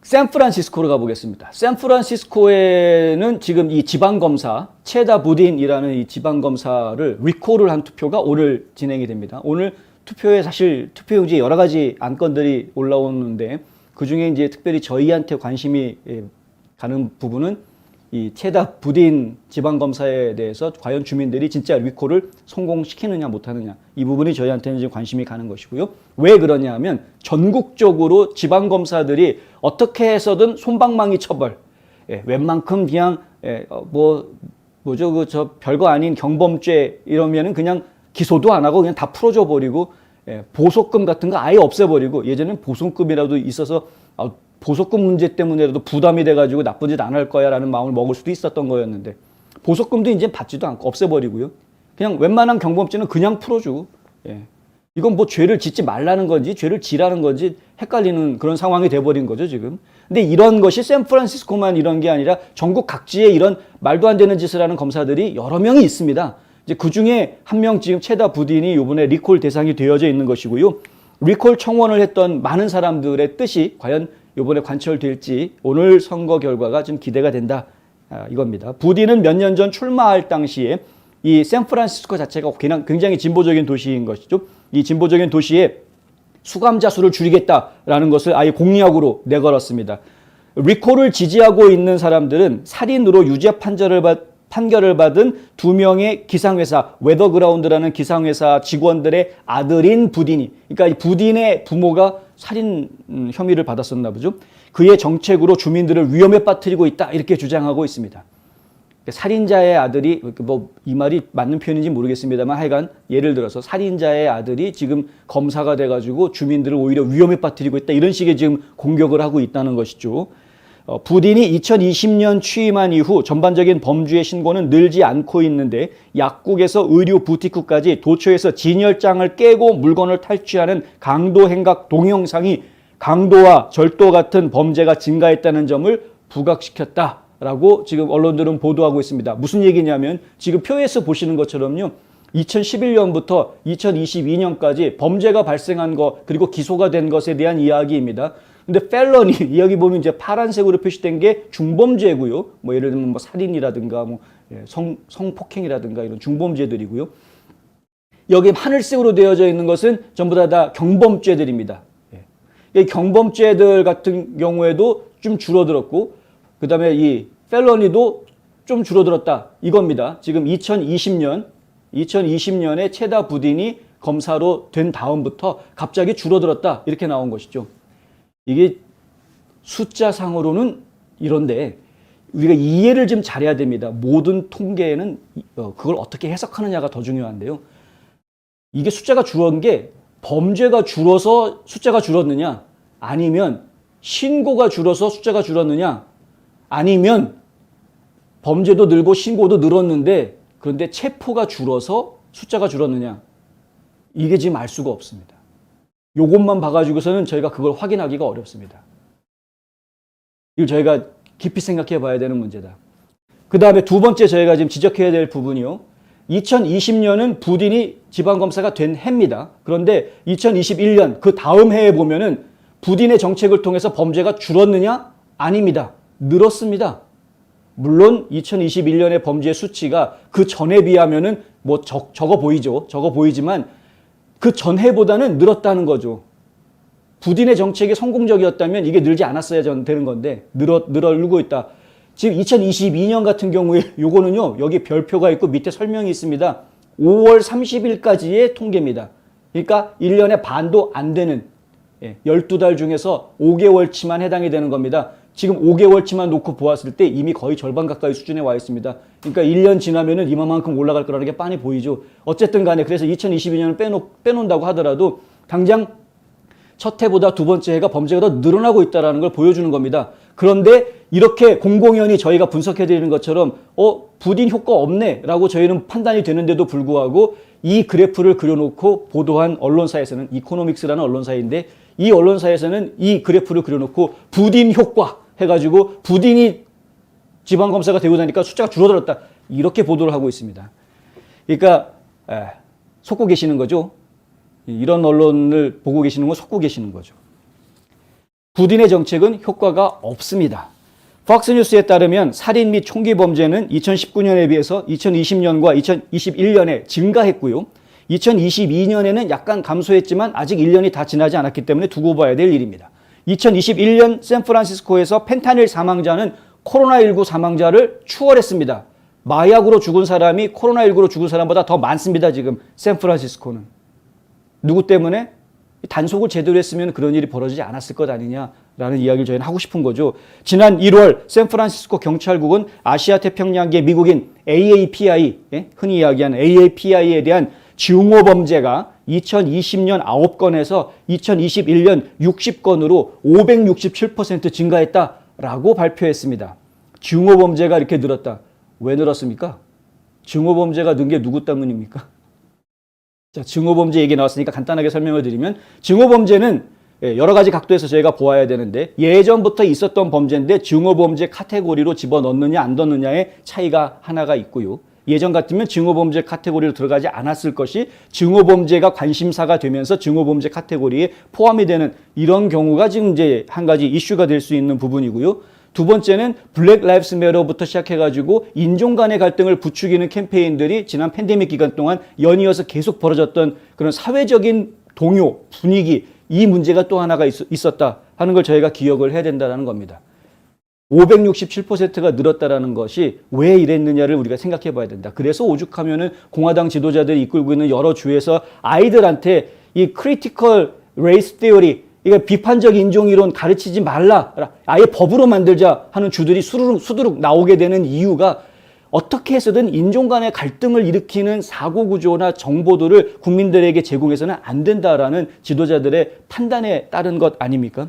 샌프란시스코로 가보겠습니다. 샌프란시스코에는 지금 이 지방검사, 체다 부딘이라는 이 지방검사를 리콜을 한 투표가 오늘 진행이 됩니다. 오늘 투표에 사실 투표용지에 여러 가지 안건들이 올라오는데 그 중에 이제 특별히 저희한테 관심이 가는 부분은 이 체다 부딘 지방검사에 대해서 과연 주민들이 진짜 리콜을 성공시키느냐 못하느냐 이 부분이 저희한테는 지금 관심이 가는 것이고요. 왜 그러냐 하면 전국적으로 지방검사들이 어떻게 해서든 솜방망이 처벌, 웬만큼 그냥 저 별거 아닌 경범죄 이러면은 그냥 기소도 안 하고 그냥 다 풀어줘 버리고 보석금 같은 거 아예 없애버리고 예전엔 보석금이라도 있어서 보석금 문제 때문에라도 부담이 돼가지고 나쁜 짓 안 할 거야 라는 마음을 먹을 수도 있었던 거였는데 보석금도 이제 받지도 않고 없애버리고요. 그냥 웬만한 경범죄는 그냥 풀어주고 이건 뭐 죄를 짓지 말라는 건지 죄를 지라는 건지 헷갈리는 그런 상황이 돼버린 거죠 지금. 근데 이런 것이 샌프란시스코만 이런 게 아니라 전국 각지에 이런 말도 안 되는 짓을 하는 검사들이 여러 명이 있습니다. 이제 그 중에 한 명 지금 체다 부딘이 이번에 리콜 대상이 되어져 있는 것이고요. 리콜 청원을 했던 많은 사람들의 뜻이 과연 이번에 관철될지 오늘 선거 결과가 좀 기대가 된다 이겁니다. 부딘은 몇 년 전 출마할 당시에 이 샌프란시스코 자체가 굉장히 진보적인 도시인 것이죠. 이 진보적인 도시에 수감자 수를 줄이겠다라는 것을 아예 공약으로 내걸었습니다. 리콜을 지지하고 있는 사람들은 살인으로 유죄 판결을 받은 두 명의 기상회사, 웨더그라운드라는 기상회사 직원들의 아들인 부딘이, 그러니까 이 부딘의 부모가 살인 혐의를 받았었나 보죠. 그의 정책으로 주민들을 위험에 빠뜨리고 있다 이렇게 주장하고 있습니다. 살인자의 아들이 이 말이 맞는 표현인지 모르겠습니다만 하여간 예를 들어서 살인자의 아들이 지금 검사가 돼가지고 주민들을 오히려 위험에 빠뜨리고 있다 이런 식의 지금 공격을 하고 있다는 것이죠. 부딘이 2020년 취임한 이후 전반적인 범죄의 신고는 늘지 않고 있는데 약국에서 의료 부티크까지 도처에서 진열장을 깨고 물건을 탈취하는 강도 행각 동영상이 강도와 절도 같은 범죄가 증가했다는 점을 부각시켰다라고 지금 언론들은 보도하고 있습니다. 무슨 얘기냐면 지금 표에서 보시는 것처럼요. 2011년부터 2022년까지 범죄가 발생한 것 그리고 기소가 된 것에 대한 이야기입니다. 근데 펠러니 여기 보면 이제 파란색으로 표시된 게 중범죄고요. 뭐 예를 들면 뭐 살인이라든가 뭐 성폭행이라든가 이런 중범죄들이고요. 여기 하늘색으로 되어져 있는 것은 전부 다 경범죄들입니다. 이 경범죄들 같은 경우에도 좀 줄어들었고 그다음에 이 펠러니도 좀 줄어들었다 이겁니다. 지금 2020년에 체다 부딘이 검사로 된 다음부터 갑자기 줄어들었다 이렇게 나온 것이죠. 이게 숫자상으로는 이런데 우리가 이해를 좀 잘해야 됩니다. 모든 통계에는 그걸 어떻게 해석하느냐가 더 중요한데요. 이게 숫자가 줄은 게 범죄가 줄어서 숫자가 줄었느냐 아니면 신고가 줄어서 숫자가 줄었느냐 아니면 범죄도 늘고 신고도 늘었는데 그런데 체포가 줄어서 숫자가 줄었느냐 이게 지금 알 수가 없습니다. 요것만 봐가지고서는 저희가 그걸 확인하기가 어렵습니다. 이걸 저희가 깊이 생각해 봐야 되는 문제다. 그 다음에 두 번째 저희가 지금 지적해야 될 부분이요. 2020년은 부딘이 지방검사가 된 해입니다. 그런데 2021년 그 다음 해에 보면은 부딘의 정책을 통해서 범죄가 줄었느냐? 아닙니다. 늘었습니다. 물론 2021년의 범죄 수치가 그 전에 비하면은 뭐 적어 보이죠. 적어 보이지만 그 전해보다는 늘었다는 거죠. 부딘의 정책이 성공적이었다면 이게 늘지 않았어야 되는 건데 늘고 있다. 지금 2022년 같은 경우에 요거는요. 여기 별표가 있고 밑에 설명이 있습니다. 5월 30일까지의 통계입니다. 그러니까 1년에 반도 안 되는 12달 중에서 5개월치만 해당이 되는 겁니다. 지금 5개월치만 놓고 보았을 때 이미 거의 절반 가까이 수준에 와 있습니다. 그러니까 1년 지나면은 이만큼 올라갈 거라는 게 빤히 보이죠. 어쨌든 간에 그래서 2022년을 빼놓는다고 하더라도 당장 첫 해보다 두 번째 해가 범죄가 더 늘어나고 있다는 걸 보여주는 겁니다. 그런데 이렇게 공공연히 저희가 분석해드리는 것처럼 부딘 효과 없네 라고 저희는 판단이 되는데도 불구하고 이 그래프를 그려놓고 보도한 언론사에서는 이코노믹스라는 언론사인데 이 언론사에서는 이 그래프를 그려놓고 부딘 효과 해가지고 부딘이 지방검사가 되고 나니까 숫자가 줄어들었다 이렇게 보도를 하고 있습니다. 그러니까 속고 계시는 거죠. 이런 언론을 보고 계시는 건 속고 계시는 거죠. 부딘의 정책은 효과가 없습니다. 팍스뉴스에 따르면 살인 및 총기 범죄는 2019년에 비해서 2020년과 2021년에 증가했고요. 2022년에는 약간 감소했지만 아직 1년이 다 지나지 않았기 때문에 두고 봐야 될 일입니다. 2021년 샌프란시스코에서 펜타닐 사망자는 코로나19 사망자를 추월했습니다. 마약으로 죽은 사람이 코로나19로 죽은 사람보다 더 많습니다. 지금 샌프란시스코는. 누구 때문에? 단속을 제대로 했으면 그런 일이 벌어지지 않았을 것 아니냐라는 이야기를 저희는 하고 싶은 거죠. 지난 1월 샌프란시스코 경찰국은 아시아 태평양계 미국인 AAPI, 흔히 이야기하는 AAPI에 대한 증오 범죄가 2020년 9건에서 2021년 60건으로 567% 증가했다라고 발표했습니다. 증오 범죄가 이렇게 늘었다. 왜 늘었습니까? 증오 범죄가 는 게 누구 때문입니까? 자, 증오범죄 얘기 나왔으니까 간단하게 설명을 드리면 증오범죄는 여러 가지 각도에서 저희가 보아야 되는데 예전부터 있었던 범죄인데 증오범죄 카테고리로 집어넣느냐 안 넣느냐의 차이가 하나가 있고요. 예전 같으면 증오범죄 카테고리로 들어가지 않았을 것이 증오범죄가 관심사가 되면서 증오범죄 카테고리에 포함이 되는 이런 경우가 지금 이제 한 가지 이슈가 될 수 있는 부분이고요. 두 번째는 블랙 라이브스 매터부터 시작해가지고 인종 간의 갈등을 부추기는 캠페인들이 지난 팬데믹 기간 동안 연이어서 계속 벌어졌던 그런 사회적인 동요, 분위기, 이 문제가 또 하나가 있었다 하는 걸 저희가 기억을 해야 된다는 겁니다. 567%가 늘었다는 것이 왜 이랬느냐를 우리가 생각해 봐야 된다. 그래서 오죽하면은 공화당 지도자들이 이끌고 있는 여러 주에서 아이들한테 이 크리티컬 레이스 테오리, 이거 비판적 인종이론 가르치지 말라, 아예 법으로 만들자 하는 주들이 수두룩 나오게 되는 이유가 어떻게 해서든 인종 간의 갈등을 일으키는 사고 구조나 정보들을 국민들에게 제공해서는 안 된다라는 지도자들의 판단에 따른 것 아닙니까?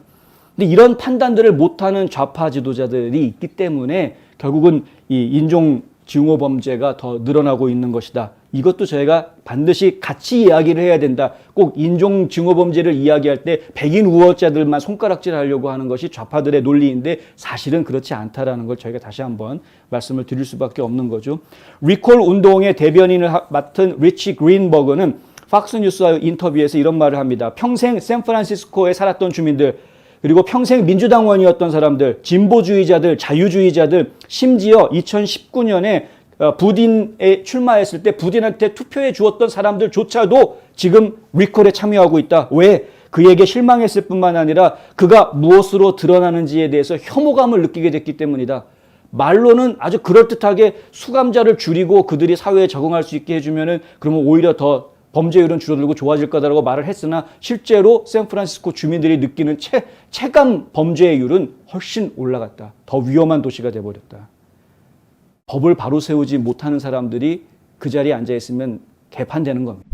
근데 이런 판단들을 못하는 좌파 지도자들이 있기 때문에 결국은 이 인종 증오 범죄가 더 늘어나고 있는 것이다. 이것도 저희가 반드시 같이 이야기를 해야 된다. 꼭 인종 증오 범죄를 이야기할 때 백인 우월자들만 손가락질하려고 하는 것이 좌파들의 논리인데 사실은 그렇지 않다라는 걸 저희가 다시 한번 말씀을 드릴 수밖에 없는 거죠. 리콜 운동의 대변인을 맡은 리치 그린버그는 팍스뉴스와 인터뷰에서 이런 말을 합니다. 평생 샌프란시스코에 살았던 주민들, 그리고 평생 민주당원이었던 사람들, 진보주의자들, 자유주의자들, 심지어 2019년에 부딘에 출마했을 때 부딘한테 투표해 주었던 사람들조차도 지금 리콜에 참여하고 있다. 왜? 그에게 실망했을 뿐만 아니라 그가 무엇으로 드러나는지에 대해서 혐오감을 느끼게 됐기 때문이다. 말로는 아주 그럴듯하게 수감자를 줄이고 그들이 사회에 적응할 수 있게 해주면은 그러면 오히려 더 범죄율은 줄어들고 좋아질 거다라고 말을 했으나 실제로 샌프란시스코 주민들이 느끼는 체감 범죄율은 훨씬 올라갔다. 더 위험한 도시가 돼버렸다. 법을 바로 세우지 못하는 사람들이 그 자리에 앉아 있으면 개판되는 겁니다.